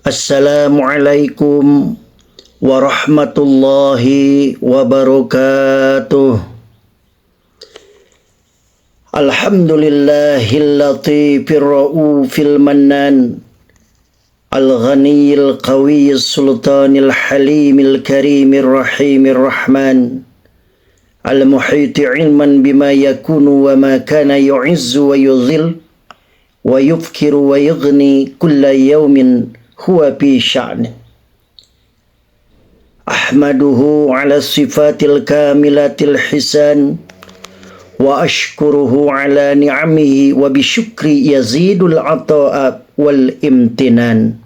Assalamualaikum warahmatullahi wabarakatuh. Alhamdulillahil latifir raufil mannan, al-ghaniyil qawiyil sultanil halimil karimir rahimir rahman, al-muhiti ilman bima yakunu wa ma kana yu'izzu wa yudhil wa yufkiru wa yughni kulla yawmin huwa fi sya'ni. Ahmaduhu ala sifatil kamilatil hisan wa ashkuruhu ala ni'amihi wa bisyukri yazidul ata'a wal imtinan.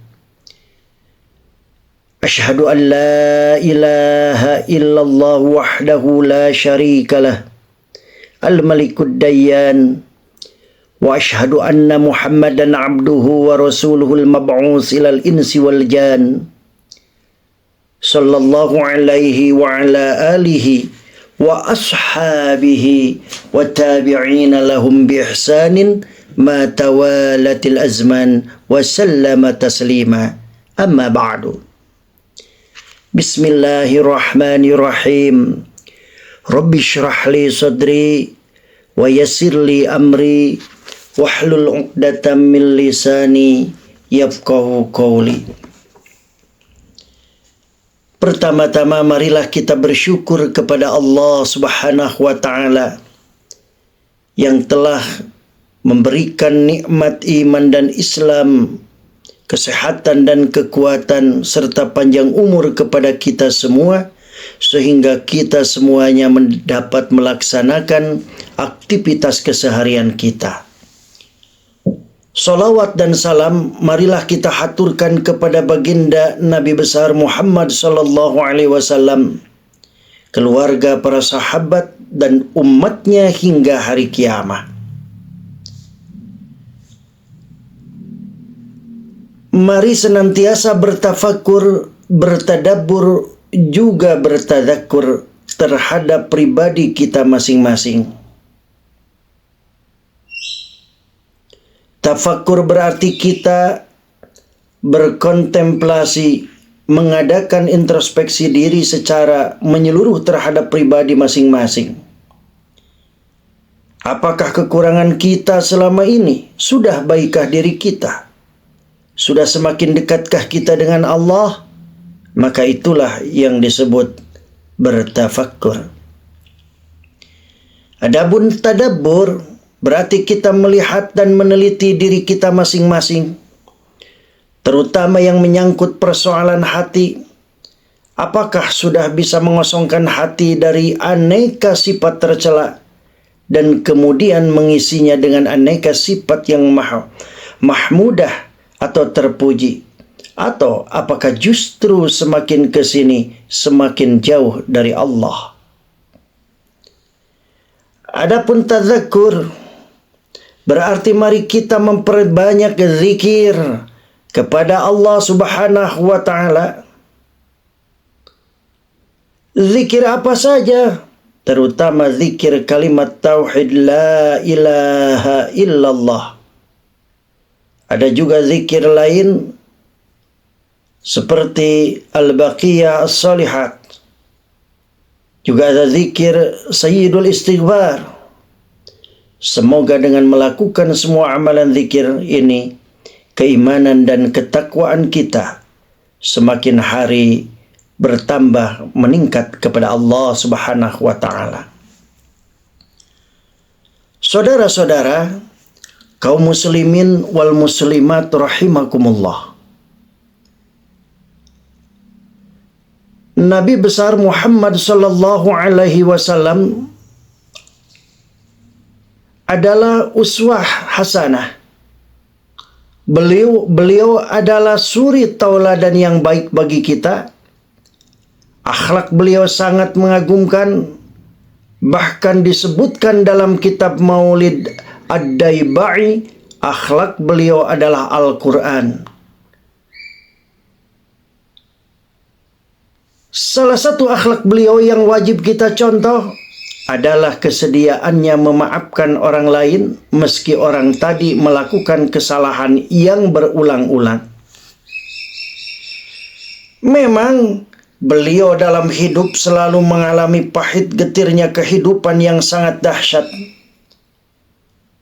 Ashhadu an la ilaha illallah wahdahu la syarika lah, al-malikud dayyan, wa ashhadu anna Muhammadan abduhu wa rasuluhul mab'us ilal insi wal jan, sallallahu alaihi wa ala alihi wa ashabihi wa tabi'ina lahum bi ihsanin ma tawalatil azman wa sallama taslima. Amma ba'du. Bismillahirrahmanirrahim. Rabbi shrah li sadri wa yassir li amri wahlul 'uqdatam min lisani yafqahu qawli. Pertama-tama marilah kita bersyukur kepada Allah Subhanahu wa taala yang telah memberikan nikmat iman dan Islam, kesehatan dan kekuatan serta panjang umur kepada kita semua, sehingga kita semuanya dapat melaksanakan aktivitas keseharian kita. Salawat dan salam marilah kita haturkan kepada baginda Nabi besar Muhammad sallallahu alaihi wasallam, keluarga, para sahabat dan umatnya hingga hari kiamat. Mari senantiasa bertafakur, bertadabbur, juga bertadzakur terhadap pribadi kita masing-masing. Tafakur berarti kita berkontemplasi, mengadakan introspeksi diri secara menyeluruh terhadap pribadi masing-masing. Apakah kekurangan kita selama ini? Sudah baikkah diri kita? Sudah semakin dekatkah kita dengan Allah? Maka itulah yang disebut bertafakkur. Adapun tadabbur berarti kita melihat dan meneliti diri kita masing-masing, terutama yang menyangkut persoalan hati. Apakah sudah bisa mengosongkan hati dari aneka sifat tercela dan kemudian mengisinya dengan aneka sifat yang mahmudah atau terpuji? Atau apakah justru semakin kesini semakin jauh dari Allah? Adapun tadzakur berarti mari kita memperbanyak zikir kepada Allah Subhanahu wa taala. Zikir apa saja? Terutama zikir kalimat tauhid la ilaha illallah. Ada juga zikir lain seperti al-baqiyah as-salihat. Juga ada zikir sayyidul istighfar. Semoga dengan melakukan semua amalan zikir ini, keimanan dan ketakwaan kita semakin hari bertambah meningkat kepada Allah Subhanahu wa taala. Saudara-saudara, kaum muslimin wal muslimat rahimakumullah. Nabi besar Muhammad sallallahu alaihi wasallam adalah uswah hasanah. Beliau adalah suri tauladan yang baik bagi kita. Akhlak beliau sangat mengagumkan, bahkan disebutkan dalam kitab Maulid Ad-Daibai, akhlak beliau adalah Al-Quran. Salah satu akhlak beliau yang wajib kita contoh adalah kesediaannya memaafkan orang lain meski orang tadi melakukan kesalahan yang berulang-ulang. Memang beliau dalam hidup selalu mengalami pahit getirnya kehidupan yang sangat dahsyat.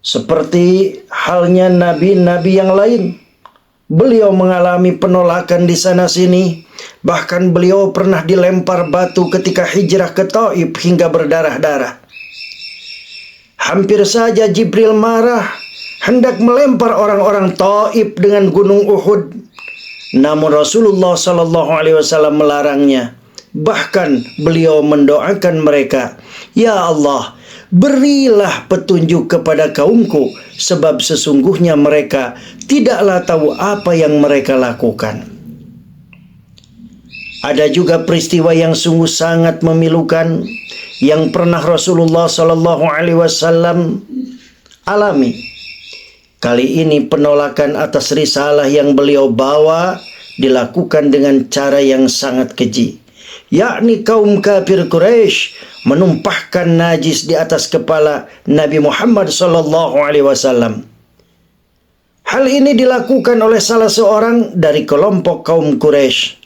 Seperti halnya nabi-nabi yang lain, beliau mengalami penolakan di sana-sini. Bahkan beliau pernah dilempar batu ketika hijrah ke Taif hingga berdarah-darah. Hampir saja Jibril marah hendak melempar orang-orang Taif dengan gunung Uhud. Namun Rasulullah SAW melarangnya. Bahkan beliau mendoakan mereka, "Ya Allah, berilah petunjuk kepada kaumku, sebab sesungguhnya mereka tidaklah tahu apa yang mereka lakukan." Ada juga peristiwa yang sungguh sangat memilukan yang pernah Rasulullah SAW alami. Kali ini penolakan atas risalah yang beliau bawa dilakukan dengan cara yang sangat keji, yakni kaum kafir Quraisy menumpahkan najis di atas kepala Nabi Muhammad SAW. Hal ini dilakukan oleh salah seorang dari kelompok kaum Quraisy.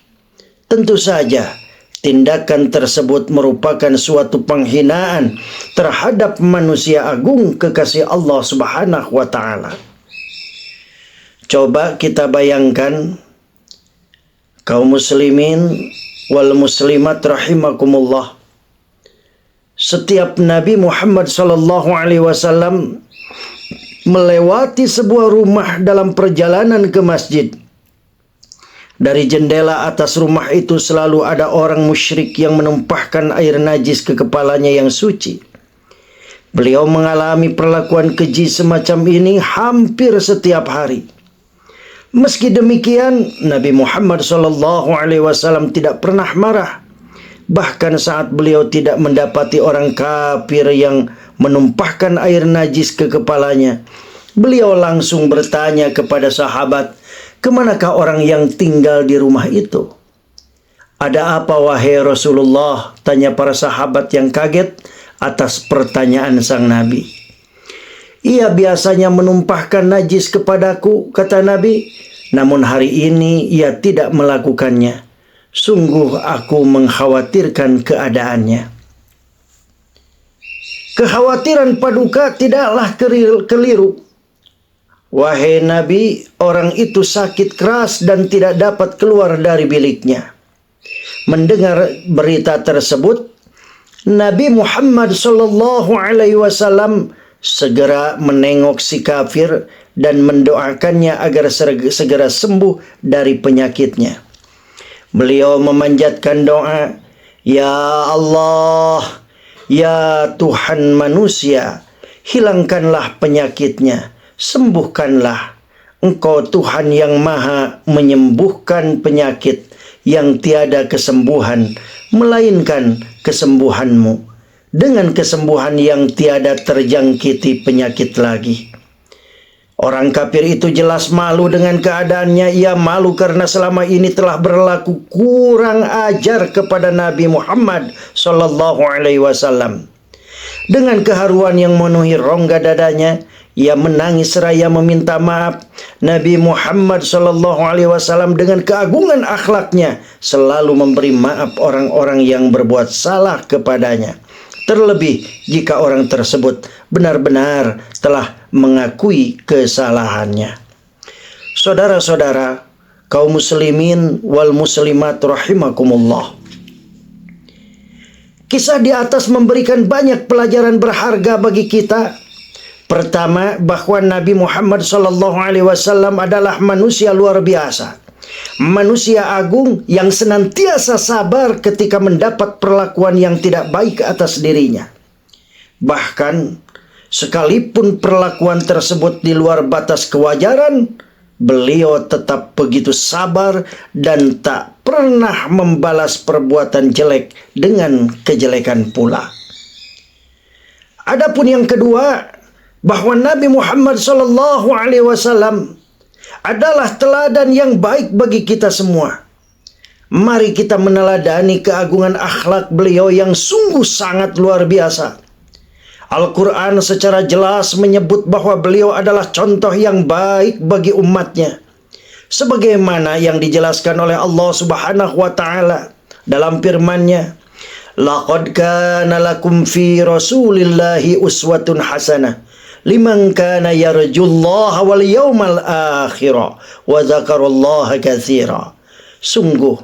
Tentu saja tindakan tersebut merupakan suatu penghinaan terhadap manusia agung kekasih Allah Subhanahu wa Ta'ala. Coba kita bayangkan, kaum muslimin wal muslimat rahimakumullah, setiap Nabi Muhammad SAW melewati sebuah rumah dalam perjalanan ke masjid. Dari jendela atas rumah itu selalu ada orang musyrik yang menumpahkan air najis ke kepalanya yang suci. Beliau mengalami perlakuan keji semacam ini hampir setiap hari. Meski demikian, Nabi Muhammad SAW tidak pernah marah. Bahkan saat beliau tidak mendapati orang kafir yang menumpahkan air najis ke kepalanya, beliau langsung bertanya kepada sahabat, "Kemanakah orang yang tinggal di rumah itu?" "Ada apa wahai Rasulullah?" tanya para sahabat yang kaget atas pertanyaan sang Nabi. "Ia biasanya menumpahkan najis kepadaku," kata Nabi, "namun hari ini ia tidak melakukannya. Sungguh aku mengkhawatirkan keadaannya." Kekhawatiran paduka tidaklah keliru. Wahai Nabi, orang itu sakit keras dan tidak dapat keluar dari biliknya. Mendengar berita tersebut, Nabi Muhammad SAW segera menengok si kafir dan mendoakannya agar segera sembuh dari penyakitnya. Beliau memanjatkan doa, "Ya Allah, ya Tuhan manusia, hilangkanlah penyakitnya. Sembuhkanlah. Engkau Tuhan yang maha menyembuhkan penyakit yang tiada kesembuhan, melainkan kesembuhanmu. Dengan kesembuhan yang tiada terjangkiti penyakit lagi." Orang kafir itu jelas malu dengan keadaannya. Ia malu karena selama ini telah berlaku kurang ajar kepada Nabi Muhammad SAW. Dengan keharuan yang memenuhi rongga dadanya, ia menangis seraya meminta maaf. Nabi Muhammad SAW dengan keagungan akhlaknya selalu memberi maaf orang-orang yang berbuat salah kepadanya, terlebih jika orang tersebut benar-benar telah mengakui kesalahannya. Saudara-saudara, kaum muslimin wal muslimat rahimakumullah, kisah di atas memberikan banyak pelajaran berharga bagi kita. Pertama, bahwa Nabi Muhammad SAW adalah manusia luar biasa, manusia agung yang senantiasa sabar ketika mendapat perlakuan yang tidak baik atas dirinya. Bahkan, sekalipun perlakuan tersebut di luar batas kewajaran, beliau tetap begitu sabar dan tak pernah membalas perbuatan jelek dengan kejelekan pula. Adapun yang kedua, bahwa Nabi Muhammad SAW adalah teladan yang baik bagi kita semua. Mari kita meneladani keagungan akhlak beliau yang sungguh sangat luar biasa. Al-Quran secara jelas menyebut bahwa beliau adalah contoh yang baik bagi umatnya. sebagaimana yang dijelaskan oleh Allah Subhanahu wa taala dalam firman-Nya, laqad kana lakum fi rasulillahi uswatun hasanah liman kana yarjullaha wal yawmal akhir wa dzakarallaha katsira. Sungguh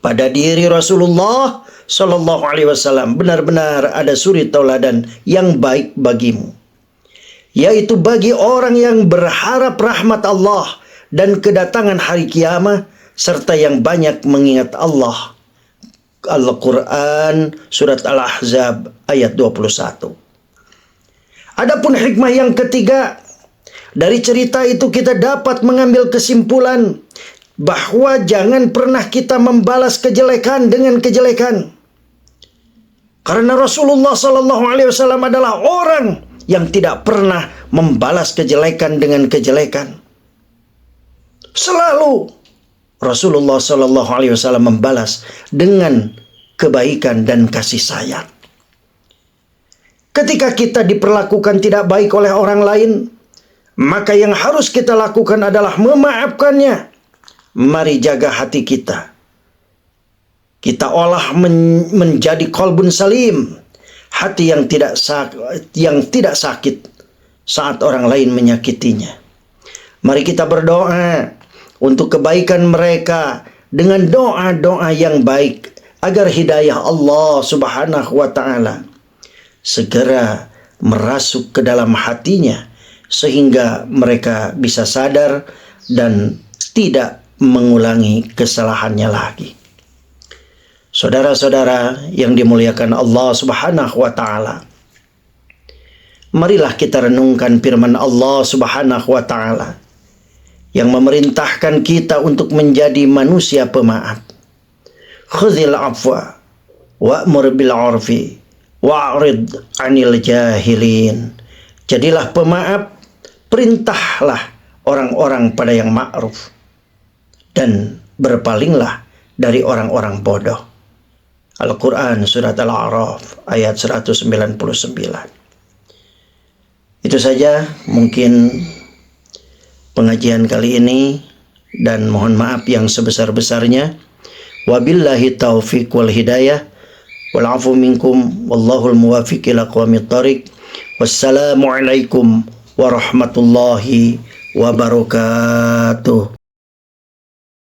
pada diri Rasulullah sallallahu alaihi wasallam benar-benar ada suri tauladan yang baik bagimu, yaitu bagi orang yang berharap rahmat Allah dan kedatangan hari kiamat serta yang banyak mengingat Allah. Al-Quran surat Al-Ahzab ayat 21. Adapun hikmah yang ketiga, dari cerita itu kita dapat mengambil kesimpulan bahwa jangan pernah kita membalas kejelekan dengan kejelekan. Karena Rasulullah sallallahu alaihi wasallam adalah orang yang tidak pernah membalas kejelekan dengan kejelekan. Selalu Rasulullah sallallahu alaihi wasallam membalas dengan kebaikan dan kasih sayang. Ketika kita diperlakukan tidak baik oleh orang lain, maka yang harus kita lakukan adalah memaafkannya. Mari jaga hati kita. Kita olah menjadi qalbun salim, hati yang tidak sakit saat orang lain menyakitinya. Mari kita berdoa untuk kebaikan mereka dengan doa-doa yang baik agar hidayah Allah Subhanahu wa taala segera merasuk ke dalam hatinya sehingga mereka bisa sadar dan tidak mengulangi kesalahannya lagi. Saudara-saudara yang dimuliakan Allah Subhanahu wa taala, marilah kita renungkan firman Allah Subhanahu wa taala yang memerintahkan kita untuk menjadi manusia pemaaf. Khudhil afwa wa'mur bil 'urfi wa'rid 'anil jahilin. Jadilah pemaaf, perintahlah orang-orang pada yang ma'ruf, dan berpalinglah dari orang-orang bodoh. Al-Quran surat Al-A'raf ayat 199. Itu saja mungkin pengajian kali ini, dan mohon maaf yang sebesar-besarnya. Wabillahi taufiq wal hidayah wal afu minkum wallahul muwaffiq ila aqwamit thoriq. Wassalamualaikum warahmatullahi wabarakatuh.